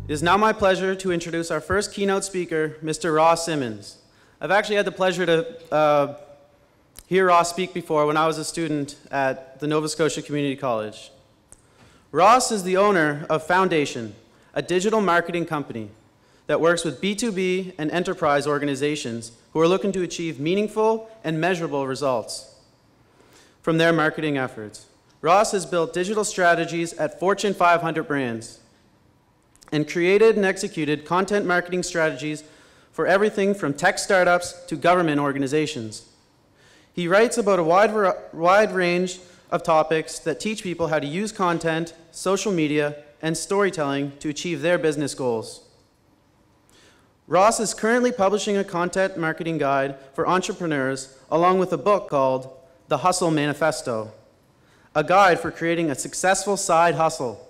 It is now my pleasure to introduce our first keynote speaker, Mr. Ross Simmonds. I've actually had the pleasure to hear Ross speak before when I was a student at the Nova Scotia Community College. Ross is the owner of Foundation, a digital marketing company that works with B2B and enterprise organizations who are looking to achieve meaningful and measurable results from their marketing efforts. Ross has built digital strategies at Fortune 500 brands and created and executed content marketing strategies for everything from tech startups to government organizations. He writes about a wide range of topics that teach people how to use content, social media, and storytelling to achieve their business goals. Ross is currently publishing a content marketing guide for entrepreneurs along with a book called The Hustle Manifesto, a guide for creating a successful side hustle.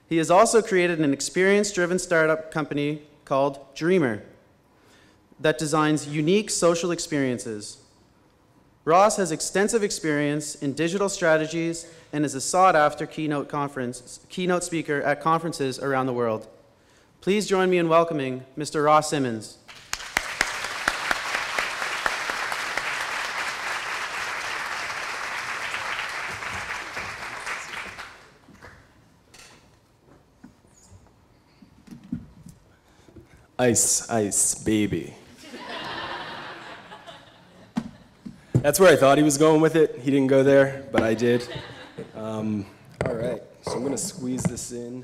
He has also created an experience-driven startup company called Dreamer that designs unique social experiences. Ross has extensive experience in digital strategies and is a sought-after keynote speaker at conferences around the world. Please join me in welcoming Mr. Ross Simmonds. Ice, ice, baby. That's where I thought he was going with it. He didn't go there, but I did. All right, so I'm gonna squeeze this in.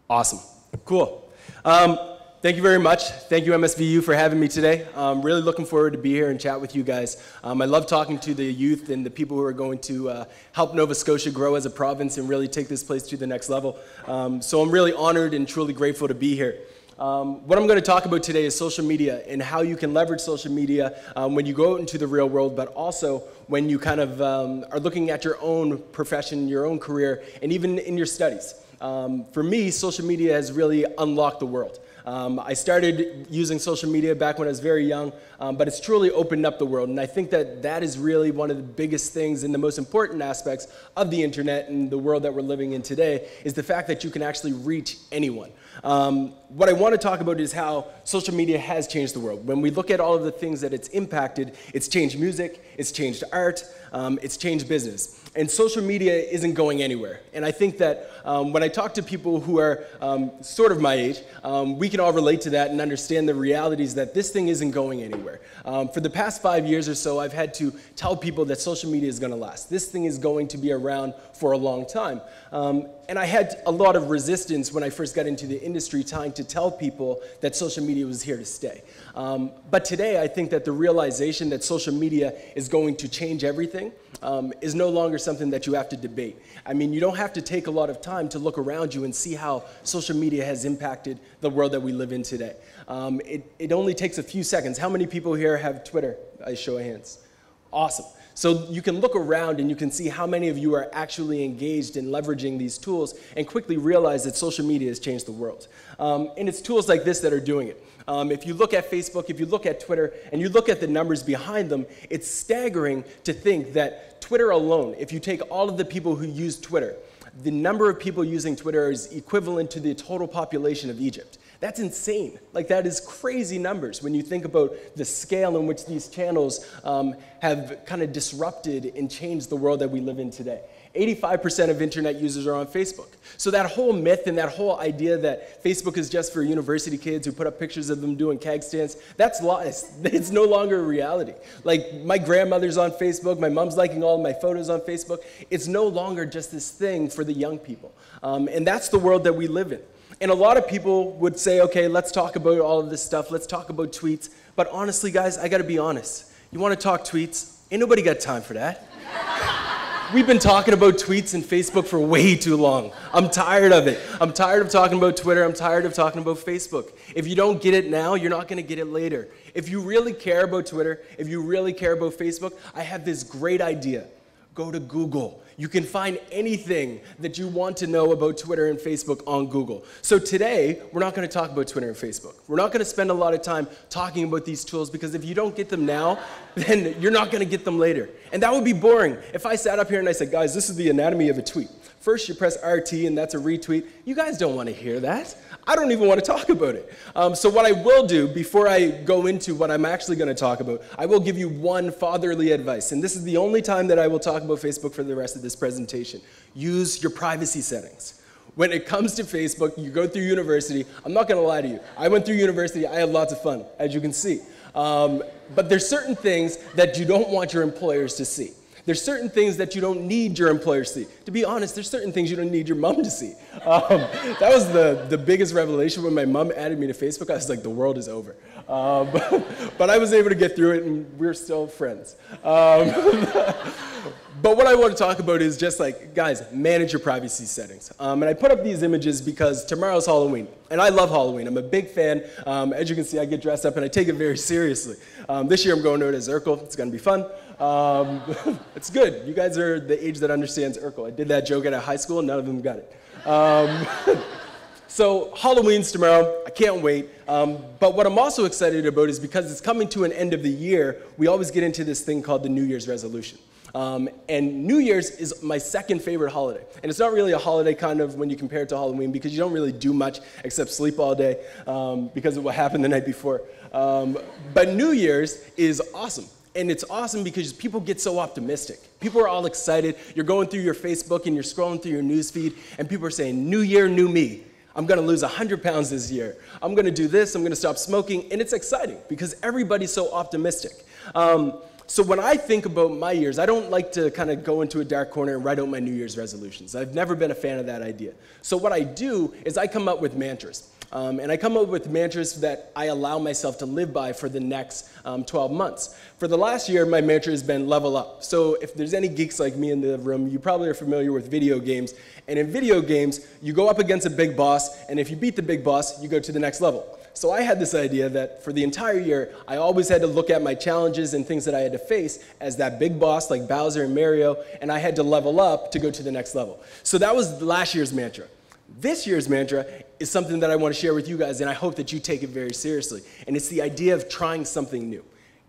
Awesome, cool. Thank you very much. Thank you, MSVU, for having me today. I'm really looking forward to be here and chat with you guys. I love talking to the youth and the people who are going to help Nova Scotia grow as a province and really take this place to the next level. So I'm really honored and truly grateful to be here. What I'm going to talk about today is social media and how you can leverage social media when you go out into the real world, but also when you kind of are looking at your own profession, your own career, and even in your studies. For me, social media has really unlocked the world. I started using social media back when I was very young, but it's truly opened up the world. And I think that that is really one of the biggest things and the most important aspects of the internet and the world that we're living in today is the fact that you can actually reach anyone. What I want to talk about is how social media has changed the world. When we look at all of the things that it's impacted, it's changed music, it's changed art, it's changed business. And social media isn't going anywhere. And I think that when I talk to people who are sort of my age, we can all relate to that and understand the realities that this thing isn't going anywhere. For the past 5 years or so, I've had to tell people that social media is going to last. This thing is going to be around for a long time. And I had a lot of resistance when I first got into the industry trying to tell people that social media was here to stay. But today, I think that the realization that social media is going to change everything is no longer something that you have to debate. I mean, you don't have to take a lot of time to look around you and see how social media has impacted the world that we live in today. It only takes a few seconds. How many people here have Twitter? I show of hands. Awesome. So you can look around and you can see how many of you are actually engaged in leveraging these tools and quickly realize that social media has changed the world. And it's tools like this that are doing it. If you look at Facebook, if you look at Twitter, and you look at the numbers behind them, it's staggering to think that Twitter alone, if you take all of the people who use Twitter, the number of people using Twitter is equivalent to the total population of Egypt. That's insane. Like, that is crazy numbers when you think about the scale in which these channels have kind of disrupted and changed the world that we live in today. 85% of internet users are on Facebook. So that whole myth and that whole idea that Facebook is just for university kids who put up pictures of them doing keg stands, that's lies. It's no longer a reality. Like, my grandmother's on Facebook, my mom's liking all of my photos on Facebook. It's no longer just this thing for the young people. And that's the world that we live in. And a lot of people would say, okay, let's talk about all of this stuff. Let's talk about tweets. But honestly, guys, I got to be honest. You want to talk tweets? Ain't nobody got time for that. We've been talking about tweets and Facebook for way too long. I'm tired of it. I'm tired of talking about Twitter. I'm tired of talking about Facebook. If you don't get it now, you're not going to get it later. If you really care about Twitter, if you really care about Facebook, I have this great idea. Go to Google. You can find anything that you want to know about Twitter and Facebook on Google. So today, we're not going to talk about Twitter and Facebook. We're not going to spend a lot of time talking about these tools because if you don't get them now, then you're not going to get them later. And that would be boring. If I sat up here and I said, guys, this is the anatomy of a tweet. First, you press RT, and that's a retweet. You guys don't want to hear that. I don't even want to talk about it. So what I will do, before I go into what I'm actually going to talk about, I will give you one fatherly advice. And this is the only time that I will talk about Facebook for the rest of this presentation. Use your privacy settings. When it comes to Facebook, you go through university. I'm not going to lie to you. I went through university. I had lots of fun, as you can see. But there's certain things that you don't want your employers to see. There's certain things that you don't need your employer to see. To be honest, there's certain things you don't need your mom to see. That was the biggest revelation when my mom added me to Facebook. I was like, the world is over. But I was able to get through it, and we're still friends. But what I want to talk about is just like, guys, manage your privacy settings. And I put up these images because tomorrow's Halloween. And I love Halloween. I'm a big fan. As you can see, I get dressed up and I take it very seriously. This year I'm going out as Urkel. It's going to be fun. It's good. You guys are the age that understands Urkel. I did that joke at a high school, and none of them got it. So Halloween's tomorrow. I can't wait. But what I'm also excited about is because it's coming to an end of the year, we always get into this thing called the New Year's resolution. And New Year's is my second favorite holiday. And it's not really a holiday kind of when you compare it to Halloween because you don't really do much except sleep all day because of what happened the night before. But New Year's is awesome. And it's awesome because people get so optimistic. People are all excited. You're going through your Facebook and you're scrolling through your news feed and people are saying, new year, new me. I'm going to lose 100 pounds this year. I'm going to do this. I'm going to stop smoking. And it's exciting because everybody's so optimistic. So when I think about my years, I don't like to kind of go into a dark corner and write out my New Year's resolutions. I've never been a fan of that idea. So what I do is I come up with mantras. And I come up with mantras that I allow myself to live by for the next 12 months. For the last year, my mantra has been level up. So if there's any geeks like me in the room, you probably are familiar with video games. And in video games, you go up against a big boss, and if you beat the big boss, you go to the next level. So I had this idea that for the entire year, I always had to look at my challenges and things that I had to face as that big boss like Bowser and Mario, and I had to level up to go to the next level. So that was last year's mantra. This year's mantra is something that I want to share with you guys, and I hope that you take it very seriously. And it's the idea of trying something new.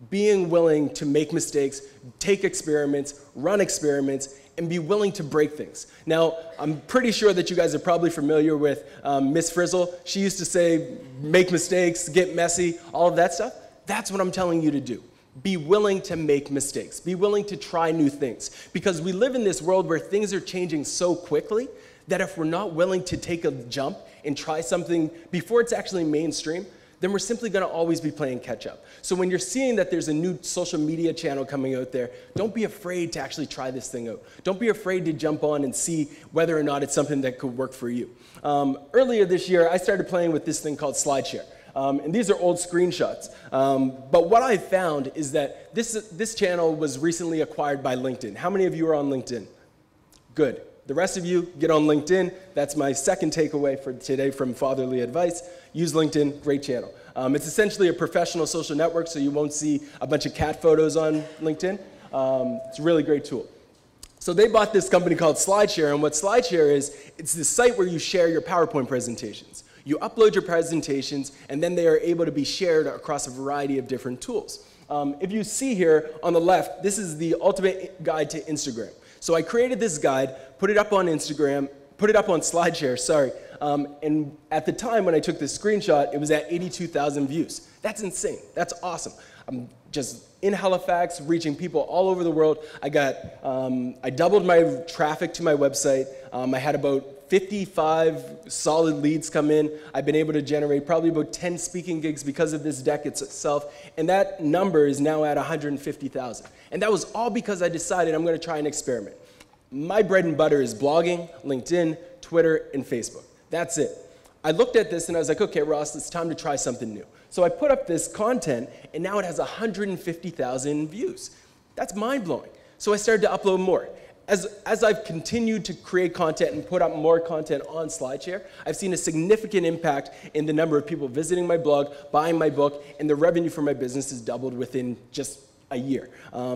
Being willing to make mistakes, take experiments, run experiments, and be willing to break things. Now, I'm pretty sure that you guys are probably familiar with Miss Frizzle. She used to say, make mistakes, get messy, all of that stuff. That's what I'm telling you to do. Be willing to make mistakes. Be willing to try new things. Because we live in this world where things are changing so quickly that if we're not willing to take a jump and try something before it's actually mainstream, then we're simply going to always be playing catch up. So when you're seeing that there's a new social media channel coming out there, don't be afraid to actually try this thing out. Don't be afraid to jump on and see whether or not it's something that could work for you. Earlier this year, I started playing with this thing called SlideShare. And these are old screenshots. But what I found is that this channel was recently acquired by LinkedIn. How many of you are on LinkedIn? Good. The rest of you, get on LinkedIn. That's my second takeaway for today from Fatherly Advice. Use LinkedIn, great channel. It's essentially a professional social network, so you won't see a bunch of cat photos on LinkedIn. It's a really great tool. So they bought this company called SlideShare, and what SlideShare is, it's this site where you share your PowerPoint presentations. You upload your presentations, and then they are able to be shared across a variety of different tools. If you see here on the left, this is the ultimate guide to Instagram. So I created this guide, put it up on Instagram, put it up on SlideShare, sorry. And at the time when I took this screenshot, it was at 82,000 views. That's insane. That's awesome. I'm just in Halifax, reaching people all over the world. I doubled my traffic to my website. I had about 55 solid leads come in. I've been able to generate probably about 10 speaking gigs because of this deck itself, and that number is now at 150,000. And that was all because I decided I'm going to try an experiment. My bread and butter is blogging, LinkedIn, Twitter, and Facebook. That's it. I looked at this and I was like, okay, Ross, it's time to try something new. So I put up this content, and now it has 150,000 views. That's mind-blowing. So I started to upload more. As I've continued to create content and put up more content on SlideShare, I've seen a significant impact in the number of people visiting my blog, buying my book, and the revenue for my business has doubled within just a year,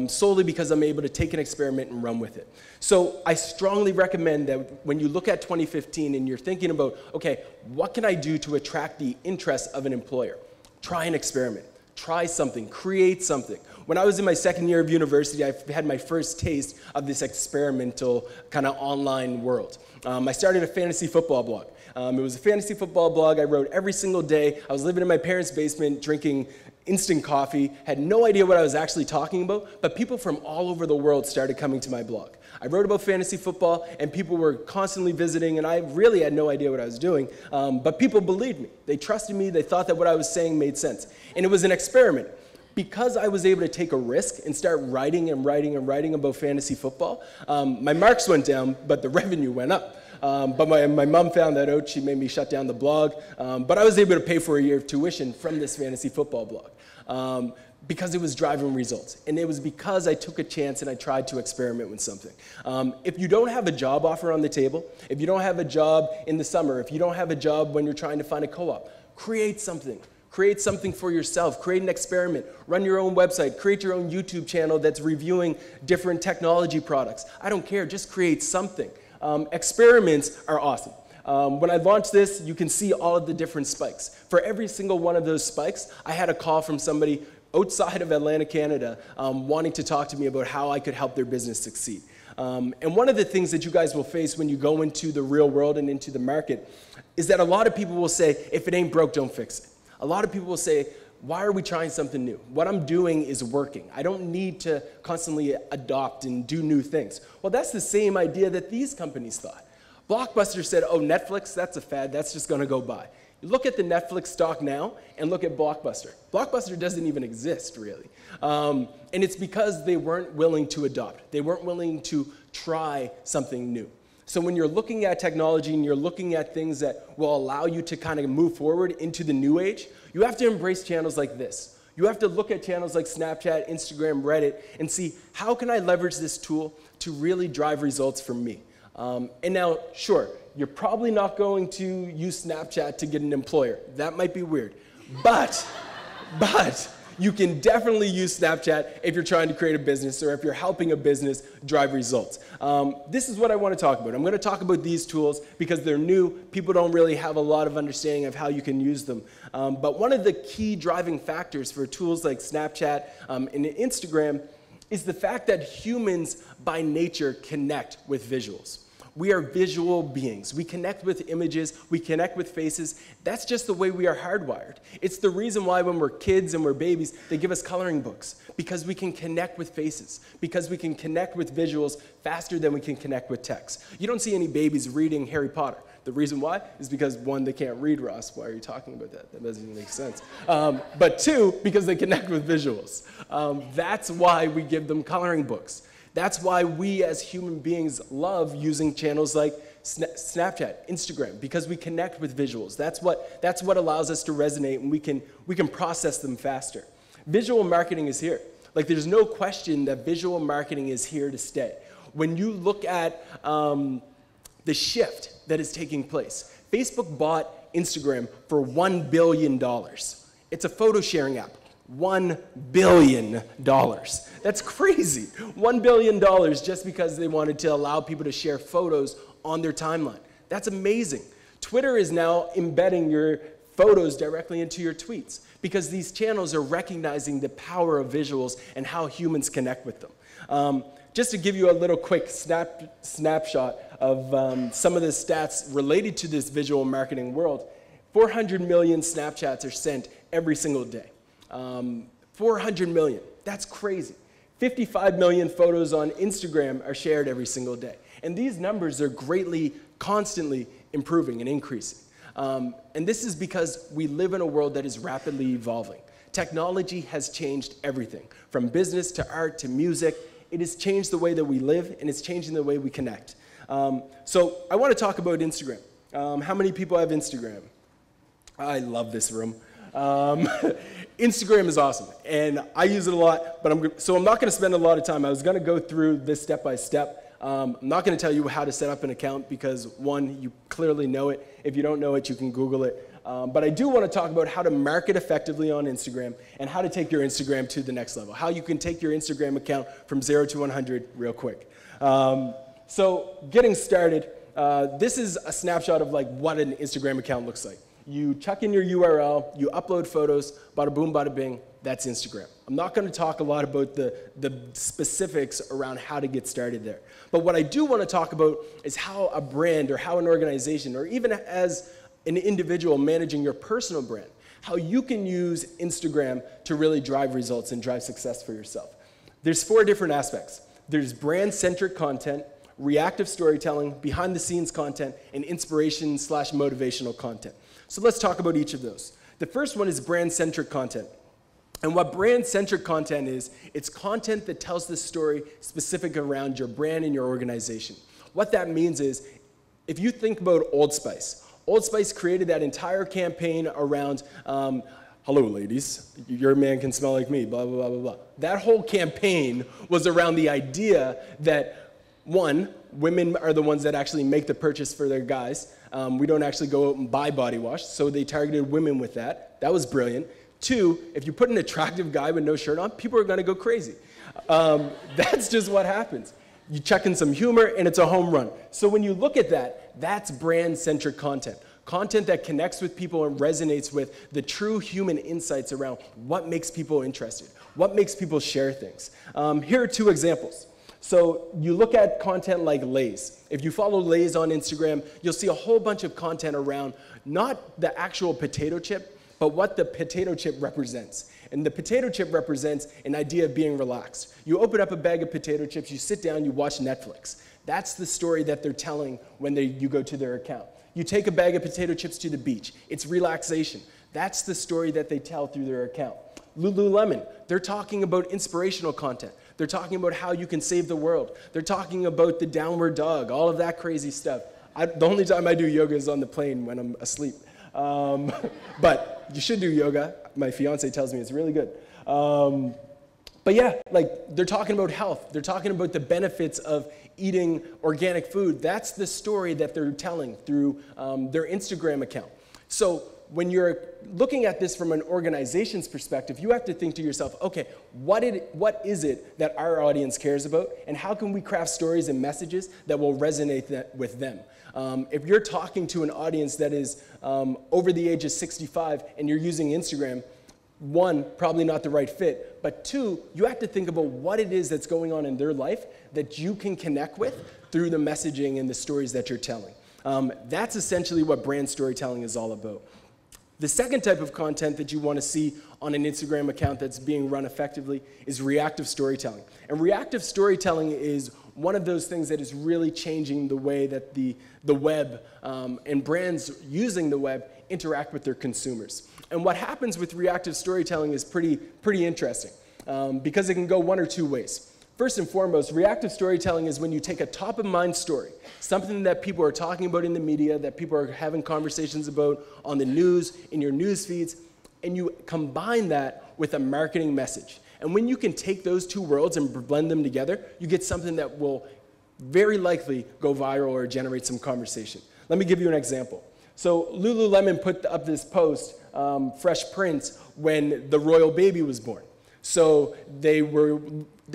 solely because I'm able to take an experiment and run with it. So I strongly recommend that when you look at 2015 and you're thinking about, okay, what can I do to attract the interest of an employer? Try an experiment. Try something. Create something. When I was in my second year of university, I had my first taste of this experimental kind of online world. I started a fantasy football blog. It was a fantasy football blog I wrote every single day. I was living in my parents' basement drinking instant coffee, had no idea what I was actually talking about, but people from all over the world started coming to my blog. I wrote about fantasy football, and people were constantly visiting, and I really had no idea what I was doing, but people believed me. They trusted me. They thought that what I was saying made sense, and it was an experiment. Because I was able to take a risk and start writing and writing and writing about fantasy football, my marks went down, but the revenue went up. But my mom found that out. She made me shut down the blog. But I was able to pay for a year of tuition from this fantasy football blog because it was driving results. And it was because I took a chance and I tried to experiment with something. If you don't have a job offer on the table, if you don't have a job in the summer, if you don't have a job when you're trying to find a co-op, create something. Create something for yourself. Create an experiment. Run your own website. Create your own YouTube channel that's reviewing different technology products. I don't care. Just create something. Experiments are awesome. When I launched this, you can see all of the different spikes. For every single one of those spikes, I had a call from somebody outside of Atlanta, Canada, wanting to talk to me about how I could help their business succeed. And one of the things that you guys will face when you go into the real world and into the market is that a lot of people will say, if it ain't broke, don't fix it. A lot of people will say, why are we trying something new? What I'm doing is working. I don't need to constantly adopt and do new things. Well, that's the same idea that these companies thought. Blockbuster said, oh, Netflix, that's a fad. That's just going to go by. You look at the Netflix stock now and look at Blockbuster. Blockbuster doesn't even exist, really. And it's because they weren't willing to adopt. They weren't willing to try something new. So when you're looking at technology and you're looking at things that will allow you to kind of move forward into the new age, you have to embrace channels like this. You have to look at channels like Snapchat, Instagram, Reddit, and see how can I leverage this tool to really drive results for me. And now, sure, you're probably not going to use Snapchat to get an employer. That might be weird. But you can definitely use Snapchat if you're trying to create a business or if you're helping a business drive results. This is what I want to talk about. I'm going to talk about these tools because they're new. People don't really have a lot of understanding of how you can use them. But one of the key driving factors for tools like Snapchat and Instagram is the fact that humans by nature connect with visuals. We are visual beings. We connect with images. We connect with faces. That's just the way we are hardwired. It's the reason why when we're kids and we're babies, they give us coloring books, because we can connect with faces, because we can connect with visuals faster than we can connect with text. You don't see any babies reading Harry Potter. The reason why is because, one, they can't read, Ross. Why are you talking about that? That doesn't make sense. But two, because they connect with visuals. That's why we give them coloring books. That's why we as human beings love using channels like Snapchat, Instagram, because we connect with visuals. That's what allows us to resonate, and we can process them faster. Visual marketing is here. Like, there's no question that visual marketing is here to stay. When you look at the shift that is taking place, Facebook bought Instagram for $1 billion. It's a photo sharing app. $1 billion. That's crazy. $1 billion just because they wanted to allow people to share photos on their timeline. That's amazing. Twitter is now embedding your photos directly into your tweets because these channels are recognizing the power of visuals and how humans connect with them. Just to give you a little quick snapshot of some of the stats related to this visual marketing world, 400 million Snapchats are sent every single day. 400 million, that's crazy. 55 million photos on Instagram are shared every single day. And these numbers are constantly improving and increasing. And this is because we live in a world that is rapidly evolving. Technology has changed everything, from business to art to music. It has changed the way that we live, and it's changing the way we connect. So I want to talk about Instagram. How many people have Instagram? I love this room. Instagram is awesome, and I use it a lot, but so I'm not going to spend a lot of time. I was going to go through this step by step. I'm not going to tell you how to set up an account because, one, you clearly know it. If you don't know it, you can Google it. But I do want to talk about how to market effectively on Instagram and how to take your Instagram to the next level, how you can take your Instagram account from 0 to 100 real quick. So getting started, this is a snapshot of like what an Instagram account looks like. You chuck in your URL, you upload photos, bada boom, bada bing, that's Instagram. I'm not going to talk a lot about the specifics around how to get started there. But what I do want to talk about is how a brand or how an organization, or even as an individual managing your personal brand, how you can use Instagram to really drive results and drive success for yourself. There's 4 different aspects. There's brand-centric content, reactive storytelling, behind-the-scenes content, and inspiration/motivational content. So let's talk about each of those. The first one is brand-centric content. And what brand-centric content is, it's content that tells the story specific around your brand and your organization. What that means is, if you think about Old Spice created that entire campaign around, hello ladies, your man can smell like me, blah, blah, blah, blah, blah. That whole campaign was around the idea that, one, women are the ones that actually make the purchase for their guys. We don't actually go out and buy body wash, so they targeted women with that. That was brilliant. 2, if you put an attractive guy with no shirt on, people are going to go crazy. That's just what happens. You chuck in some humor, and it's a home run. So when you look at that, that's brand-centric content. Content that connects with people and resonates with the true human insights around what makes people interested, what makes people share things. Here are 2 examples. So you look at content like Lay's. If you follow Lay's on Instagram, you'll see a whole bunch of content around not the actual potato chip, but what the potato chip represents. And the potato chip represents an idea of being relaxed. You open up a bag of potato chips, you sit down, you watch Netflix. That's the story that they're telling when you go to their account. You take a bag of potato chips to the beach. It's relaxation. That's the story that they tell through their account. Lululemon, they're talking about inspirational content. They're talking about how you can save the world. They're talking about the downward dog, all of that crazy stuff. The only time I do yoga is on the plane when I'm asleep. But you should do yoga. My fiance tells me it's really good. But yeah, like they're talking about health. They're talking about the benefits of eating organic food. That's the story that they're telling through their Instagram account. So when you're looking at this from an organization's perspective, you have to think to yourself, okay, what is it that our audience cares about, and how can we craft stories and messages that will resonate with them? If you're talking to an audience that is over the age of 65 and you're using Instagram, 1, probably not the right fit, but 2, you have to think about what it is that's going on in their life that you can connect with through the messaging and the stories that you're telling. That's essentially what brand storytelling is all about. The second type of content that you want to see on an Instagram account that's being run effectively is reactive storytelling. And reactive storytelling is one of those things that is really changing the way that the web and brands using the web interact with their consumers. And what happens with reactive storytelling is pretty interesting because it can go 1 or 2 ways. First and foremost, reactive storytelling is when you take a top-of-mind story, something that people are talking about in the media, that people are having conversations about on the news, in your news feeds, and you combine that with a marketing message. And when you can take those 2 worlds and blend them together, you get something that will very likely go viral or generate some conversation. Let me give you an example. So Lululemon put up this post, Fresh Prince, when the royal baby was born. So they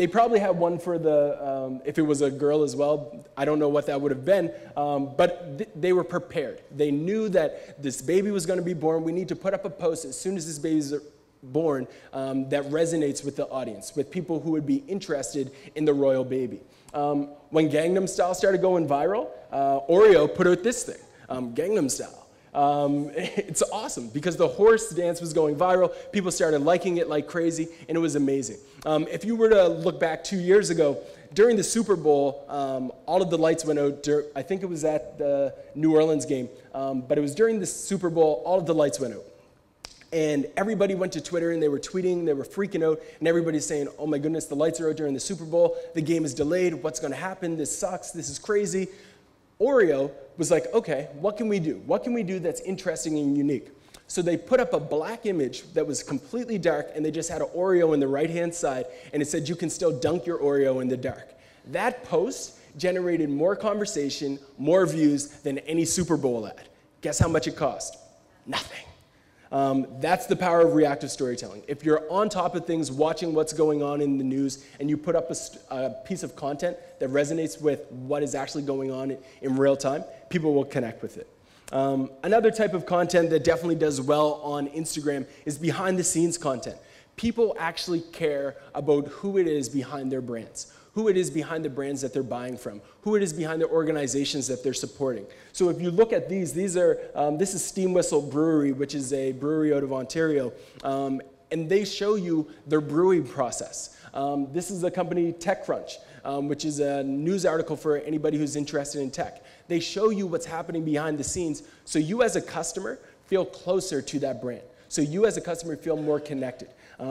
probably had one for the, if it was a girl as well, I don't know what that would have been, but they were prepared. They knew that this baby was going to be born. We need to put up a post as soon as this baby's born that resonates with the audience, with people who would be interested in the royal baby. When Gangnam Style started going viral, Oreo put out this thing, Gangnam Style. It's awesome because the horse dance was going viral. People started liking it like crazy, and it was amazing. If you were to look back 2 years ago, during the Super Bowl, all of the lights went out. I think it was at the New Orleans game, but it was during the Super Bowl, all of the lights went out. And everybody went to Twitter, and they were tweeting, they were freaking out, and everybody's saying, oh my goodness, the lights are out during the Super Bowl, the game is delayed, what's going to happen, this sucks, this is crazy. Oreo was like, okay, what can we do? What can we do that's interesting and unique? So they put up a black image that was completely dark, and they just had an Oreo on the right-hand side, and it said you can still dunk your Oreo in the dark. That post generated more conversation, more views than any Super Bowl ad. Guess how much it cost? Nothing. That's the power of reactive storytelling. If you're on top of things, watching what's going on in the news, and you put up a piece of content that resonates with what is actually going on in real time, people will connect with it. Another type of content that definitely does well on Instagram is behind-the-scenes content. People actually care about who it is behind their brands, who it is behind the brands that they're buying from, who it is behind the organizations that they're supporting. So if you look at this is Steam Whistle Brewery, which is a brewery out of Ontario, and they show you their brewing process. This is the company TechCrunch, which is a news article for anybody who's interested in tech. They show you what's happening behind the scenes, so you as a customer feel closer to that brand. So you as a customer feel more connected.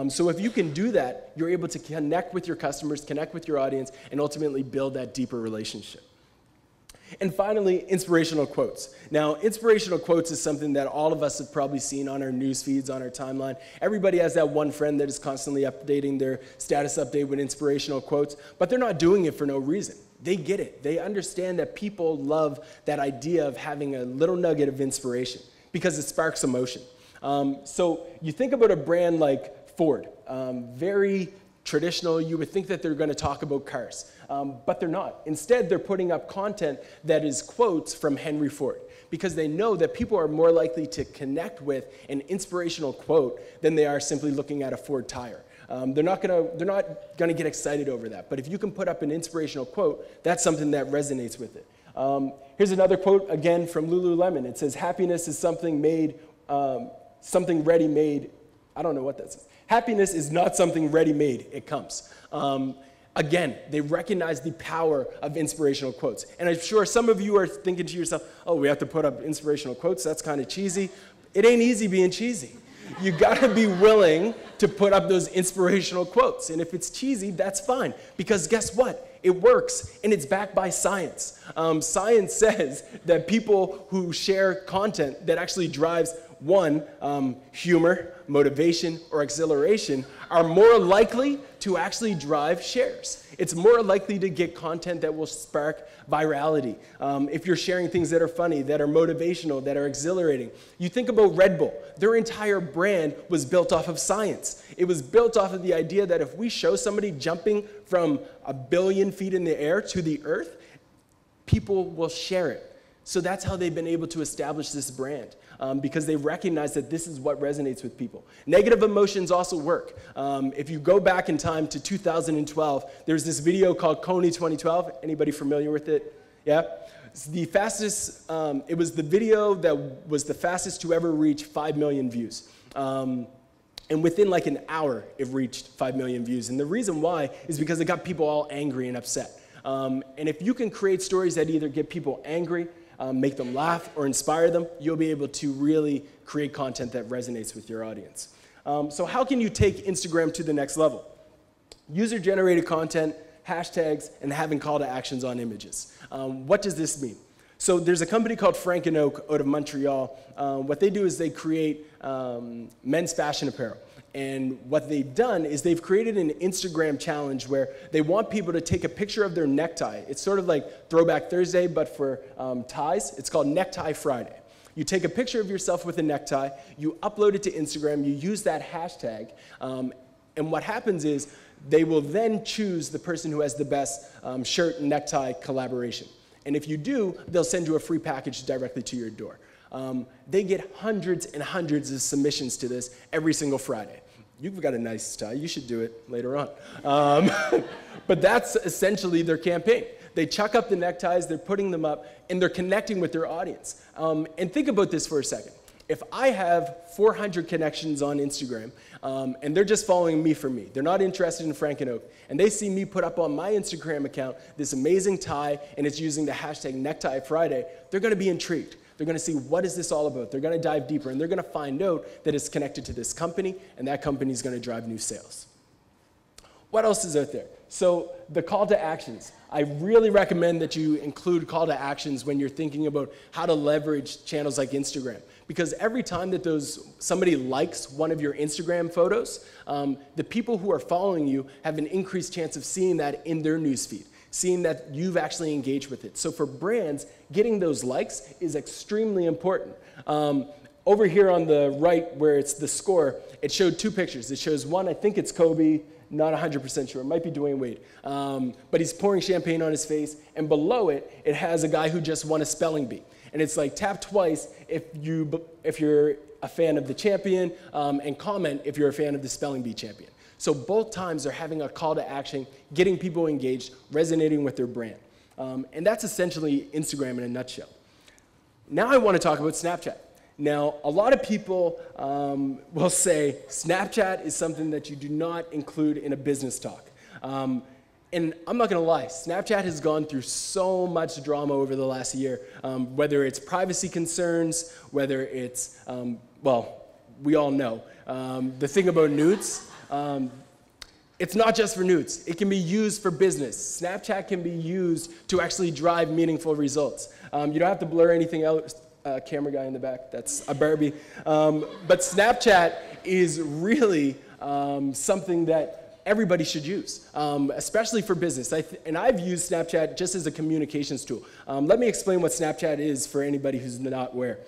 So if you can do that, you're able to connect with your customers, connect with your audience, and ultimately build that deeper relationship. And finally, inspirational quotes. Now, inspirational quotes is something that all of us have probably seen on our news feeds, on our timeline. Everybody has that one friend that is constantly updating their status update with inspirational quotes, but they're not doing it for no reason. They get it. They understand that people love that idea of having a little nugget of inspiration because it sparks emotion. So you think about a brand like Ford, very traditional. You would think that they're going to talk about cars, but they're not. Instead, they're putting up content that is quotes from Henry Ford because they know that people are more likely to connect with an inspirational quote than they are simply looking at a Ford tire. They're not gonna get excited over that. But if you can put up an inspirational quote, that's something that resonates with it. Here's another quote again from Lululemon. It says, "Happiness is something ready-made." I don't know what that says. Happiness is not something ready-made, it comes. Again, they recognize the power of inspirational quotes. And I'm sure some of you are thinking to yourself, oh, we have to put up inspirational quotes, that's kind of cheesy. It ain't easy being cheesy. You gotta be willing to put up those inspirational quotes. And if it's cheesy, that's fine. Because guess what? It works, and it's backed by science. Science says that people who share content that actually drives humor, motivation, or exhilaration are more likely to actually drive shares. It's more likely to get content that will spark virality. If you're sharing things that are funny, that are motivational, that are exhilarating. You think about Red Bull. Their entire brand was built off of science. It was built off of the idea that if we show somebody jumping from 1 billion feet in the air to the earth, people will share it. So that's how they've been able to establish this brand, because they recognize that this is what resonates with people. Negative emotions also work. If you go back in time to 2012, there's this video called Keynote 2012. Anybody familiar with it? Yeah? It's the fastest, it was the video that was the fastest to ever reach 5 million views. And within like an hour, it reached 5 million views. And the reason why is because it got people all angry and upset. And if you can create stories that either get people angry, make them laugh, or inspire them, you'll be able to really create content that resonates with your audience. So how can you take Instagram to the next level? User-generated content, hashtags, and having call to actions on images. What does this mean? So there's a company called Frank & Oak out of Montreal. What they do is they create men's fashion apparel. And what they've done is they've created an Instagram challenge where they want people to take a picture of their necktie. It's sort of like Throwback Thursday, but for ties. It's called Necktie Friday. You take a picture of yourself with a necktie, you upload it to Instagram, you use that hashtag, and what happens is they will then choose the person who has the best shirt and necktie collaboration. And if you do, they'll send you a free package directly to your door. They get hundreds and hundreds of submissions to this every single Friday. You've got a nice tie, you should do it later on. But that's essentially their campaign. They chuck up the neckties, they're putting them up, and they're connecting with their audience. And think about this for a second. If I have 400 connections on Instagram, and they're just following me for me, they're not interested in Frank & Oak, and they see me put up on my Instagram account this amazing tie, and it's using the hashtag Necktie Friday, they're gonna be intrigued. They're gonna see, what is this all about? They're gonna dive deeper, and they're gonna find out that it's connected to this company, and that company is gonna drive new sales. What else is out there? So the call to actions. I really recommend that you include call to actions when you're thinking about how to leverage channels like Instagram. Because every time that somebody likes one of your Instagram photos, the people who are following you have an increased chance of seeing that in their newsfeed, seeing that you've actually engaged with it. So for brands, getting those likes is extremely important. Over here on the right, where it's the score, it showed two pictures. It shows one, I think it's Kobe, not 100% sure. It might be Dwayne Wade. But he's pouring champagne on his face. And below it, it has a guy who just won a spelling bee. And it's like tap twice if you're a fan of the champion, and comment if you're a fan of the spelling bee champion. So both times they're having a call to action, getting people engaged, resonating with their brand. And that's essentially Instagram in a nutshell. Now I want to talk about Snapchat. Now, a lot of people will say Snapchat is something that you do not include in a business talk. And I'm not going to lie, Snapchat has gone through so much drama over the last year, whether it's privacy concerns, whether it's, well, we all know. The thing about nudes, it's not just for nudes. It can be used for business. Snapchat can be used to actually drive meaningful results. You don't have to blur anything out. Camera guy in the back, that's a Barbie. But Snapchat is really something that everybody should use, especially for business. And I've used Snapchat just as a communications tool. Let me explain what Snapchat is for anybody who's not aware.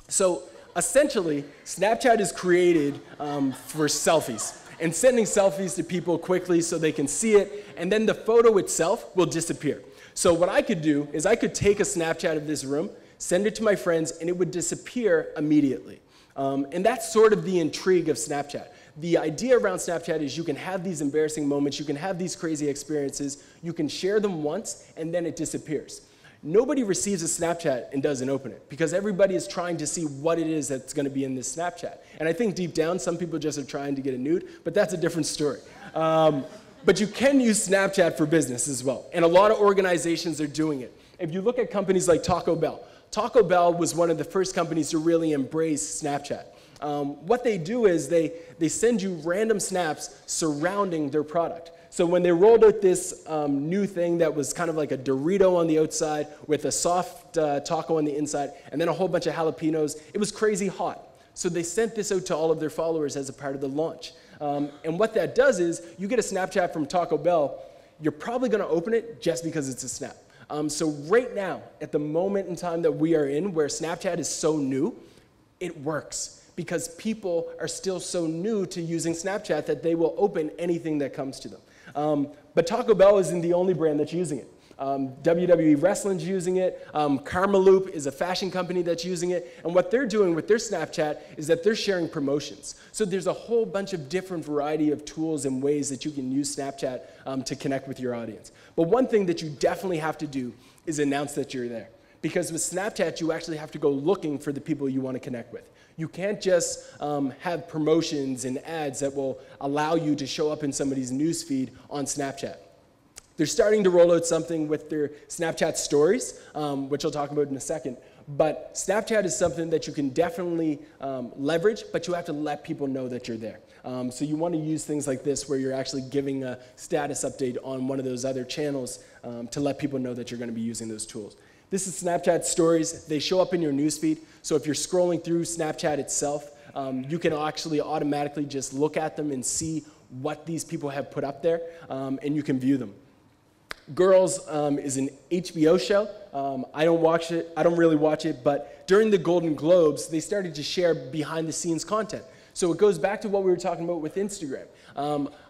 So essentially, Snapchat is created for selfies and sending selfies to people quickly so they can see it, and then the photo itself will disappear. So what I could do is I could take a Snapchat of this room, send it to my friends, and it would disappear immediately. And that's sort of the intrigue of Snapchat. The idea around Snapchat is you can have these embarrassing moments, you can have these crazy experiences, you can share them once, and then it disappears. Nobody receives a Snapchat and doesn't open it, because everybody is trying to see what it is that's going to be in this Snapchat. And I think deep down, some people just are trying to get a nude, but that's a different story. But you can use Snapchat for business as well, and a lot of organizations are doing it. If you look at companies like Taco Bell, Taco Bell was one of the first companies to really embrace Snapchat. What they do is they send you random snaps surrounding their product. So when they rolled out this new thing that was kind of like a Dorito on the outside with a soft taco on the inside, and then a whole bunch of jalapenos, it was crazy hot. So they sent this out to all of their followers as a part of the launch. And what that does is you get a Snapchat from Taco Bell, you're probably going to open it just because it's a snap. So right now, at the moment in time that we are in, where Snapchat is so new, it works because people are still so new to using Snapchat that they will open anything that comes to them. But Taco Bell isn't the only brand that's using it. WWE Wrestling's using it. Karmaloop is a fashion company that's using it. And what they're doing with their Snapchat is that they're sharing promotions. So there's a whole bunch of different variety of tools and ways that you can use Snapchat to connect with your audience. But one thing that you definitely have to do is announce that you're there. Because with Snapchat, you actually have to go looking for the people you want to connect with. You can't just have promotions and ads that will allow you to show up in somebody's newsfeed on Snapchat. They're starting to roll out something with their Snapchat stories, which I'll talk about in a second. But Snapchat is something that you can definitely leverage, but you have to let people know that you're there. So you want to use things like this where you're actually giving a status update on one of those other channels to let people know that you're going to be using those tools. This is Snapchat stories. They show up in your newsfeed. So if you're scrolling through Snapchat itself, you can actually automatically just look at them and see what these people have put up there, and you can view them. Girls is an HBO show. I don't watch it. I don't really watch it, but during the Golden Globes, they started to share behind-the-scenes content. So it goes back to what we were talking about with Instagram.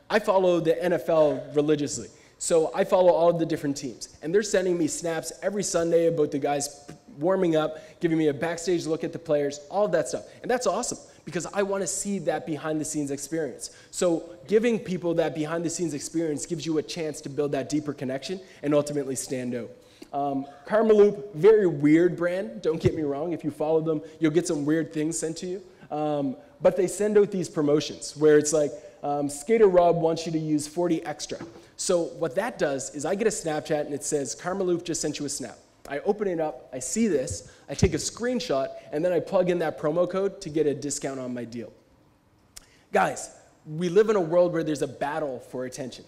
I follow the NFL religiously. So I follow all of the different teams. And they're sending me snaps every Sunday about the guys warming up, giving me a backstage look at the players, all of that stuff. And that's awesome because I want to see that behind-the-scenes experience. So giving people that behind-the-scenes experience gives you a chance to build that deeper connection and ultimately stand out. Karmaloop, very weird brand. Don't get me wrong. If you follow them, you'll get some weird things sent to you. But they send out these promotions where it's like, Skater Rob wants you to use 40 extra. So what that does is I get a Snapchat and it says, Karmaloop just sent you a snap. I open it up, I see this, I take a screenshot, and then I plug in that promo code to get a discount on my deal. Guys, we live in a world where there's a battle for attention.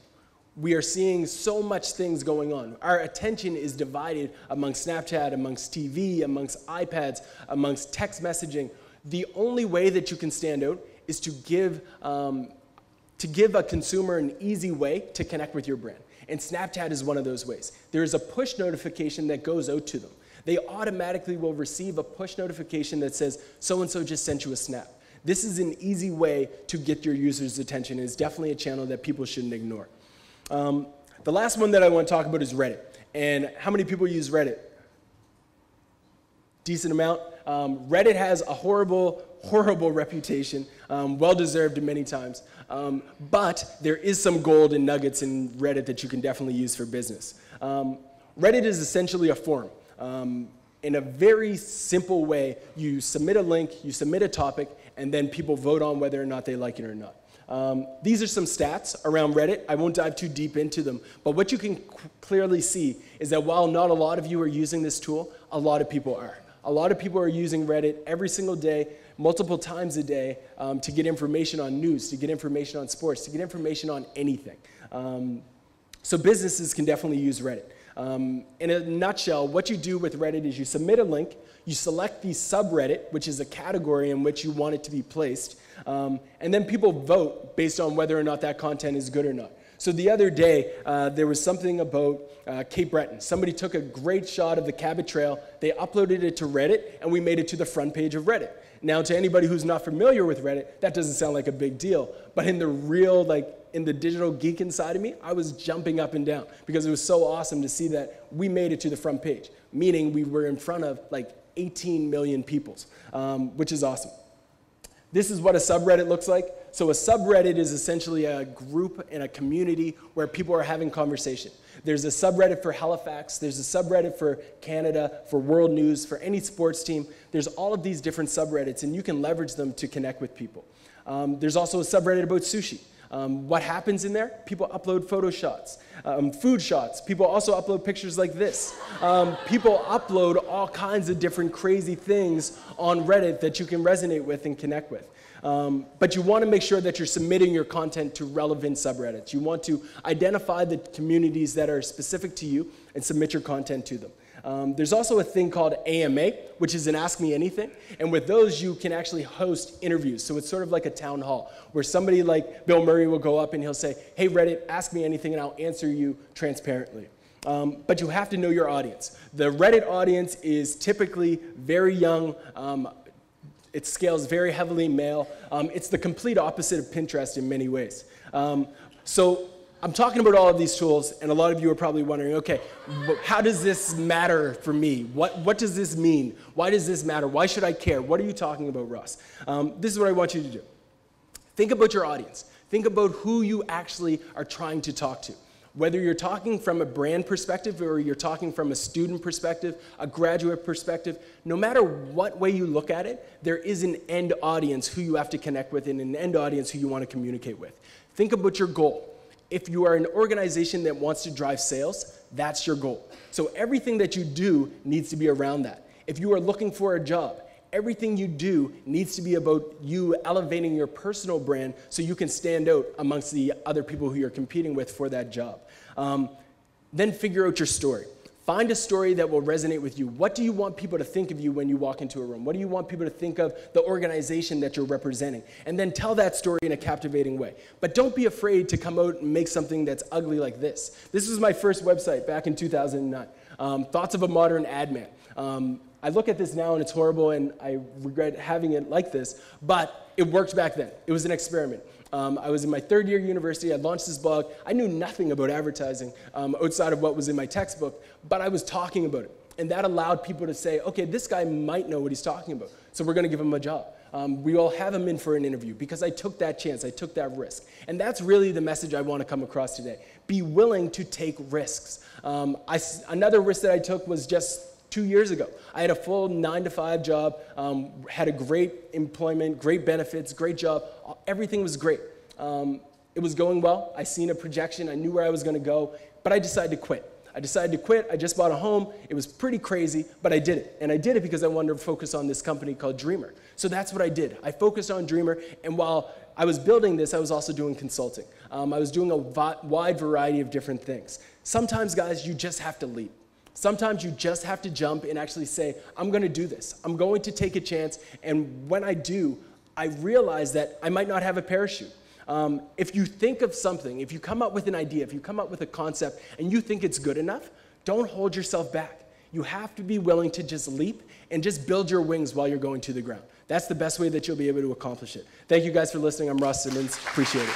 We are seeing so much things going on. Our attention is divided amongst Snapchat, amongst TV, amongst iPads, amongst text messaging. The only way that you can stand out is to give a consumer an easy way to connect with your brand. And Snapchat is one of those ways. There is a push notification that goes out to them. they automatically will receive a push notification that says, so-and-so just sent you a snap. This is an easy way to get your users' attention, and it's definitely a channel that people shouldn't ignore. The last one that I want to talk about is Reddit. And how many people use Reddit? Decent amount. Reddit has a horrible, horrible reputation, well-deserved many times. But there is some gold and nuggets in Reddit that you can definitely use for business. Reddit is essentially a forum. In a very simple way, you submit a link, you submit a topic, and then people vote on whether or not they like it or not. These are some stats around Reddit. I won't dive too deep into them, but what you can clearly see is that while not a lot of you are using this tool, a lot of people are. A lot of people are using Reddit every single day, multiple times a day, to get information on news, to get information on sports, to get information on anything. So businesses can definitely use Reddit. In a nutshell, what you do with Reddit is you submit a link, you select the subreddit, which is a category in which you want it to be placed, and then people vote based on whether or not that content is good or not. So the other day, there was something about Cape Breton. Somebody took a great shot of the Cabot Trail, they uploaded it to Reddit, and we made it to the front page of Reddit. Now, to anybody who's not familiar with Reddit, that doesn't sound like a big deal, but in the real, in the digital geek inside of me, I was jumping up and down because it was so awesome to see that we made it to the front page, meaning we were in front of 18 million people, which is awesome. This is what a subreddit looks like. So a subreddit is essentially a group and a community where people are having conversation. There's a subreddit for Halifax, there's a subreddit for Canada, for world news, for any sports team. There's all of these different subreddits, and you can leverage them to connect with people. There's also a subreddit about sushi. What happens in there? People upload photo shots, food shots. People also upload pictures like this. People upload all kinds of different crazy things on Reddit that you can resonate with and connect with. But you want to make sure that you're submitting your content to relevant subreddits. You want to identify the communities that are specific to you and submit your content to them. There's also a thing called AMA, which is an Ask Me Anything. And with those, you can actually host interviews. So it's sort of like a town hall, where somebody like Bill Murray will go up and he'll say, hey, Reddit, ask me anything, and I'll answer you transparently. But you have to know your audience. The Reddit audience is typically very young. It scales very heavily male. It's the complete opposite of Pinterest in many ways. So I'm talking about all of these tools, and a lot of you are probably wondering, okay, how does this matter for me? What does this mean? Why does this matter? Why should I care? What are you talking about, Ross? This is what I want you to do. Think about your audience. Think about who you actually are trying to talk to. Whether you're talking from a brand perspective or you're talking from a student perspective, a graduate perspective, no matter what way you look at it, there is an end audience who you have to connect with and an end audience who you want to communicate with. Think about your goal. If you are an organization that wants to drive sales, that's your goal. So everything that you do needs to be around that. If you are looking for a job, everything you do needs to be about you elevating your personal brand so you can stand out amongst the other people who you're competing with for that job. Then figure out your story. Find a story that will resonate with you. What do you want people to think of you when you walk into a room? What do you want people to think of the organization that you're representing? And then tell that story in a captivating way. But don't be afraid to come out and make something that's ugly like this. This was my first website back in 2009. Thoughts of a Modern Ad Man. I look at this now and it's horrible and I regret having it like this, but it worked back then. It was an experiment. I was in my third year university, I launched this blog. I knew nothing about advertising outside of what was in my textbook, but I was talking about it. And that allowed people to say, okay, this guy might know what he's talking about, so we're gonna give him a job. We will have him in for an interview because I took that chance, I took that risk. And that's really the message I wanna come across today. Be willing to take risks. Another risk that I took was just 2 years ago. I had a full 9-to-5 job, had a great employment, great benefits, great job. Everything was great. It was going well. I seen a projection. I knew where I was going to go, but I decided to quit. I just bought a home. It was pretty crazy, but I did it. And I did it because I wanted to focus on this company called Dreamer. So that's what I did. I focused on Dreamer, and while I was building this, I was also doing consulting. I was doing a wide variety of different things. Sometimes, guys, you just have to leap. Sometimes you just have to jump and actually say, I'm going to do this. I'm going to take a chance, and when I do, I realize that I might not have a parachute. If you think of something, if you come up with an idea, if you come up with a concept, and you think it's good enough, don't hold yourself back. You have to be willing to just leap and just build your wings while you're going to the ground. That's the best way that you'll be able to accomplish it. Thank you guys for listening. I'm Ross Simmonds. Appreciate it.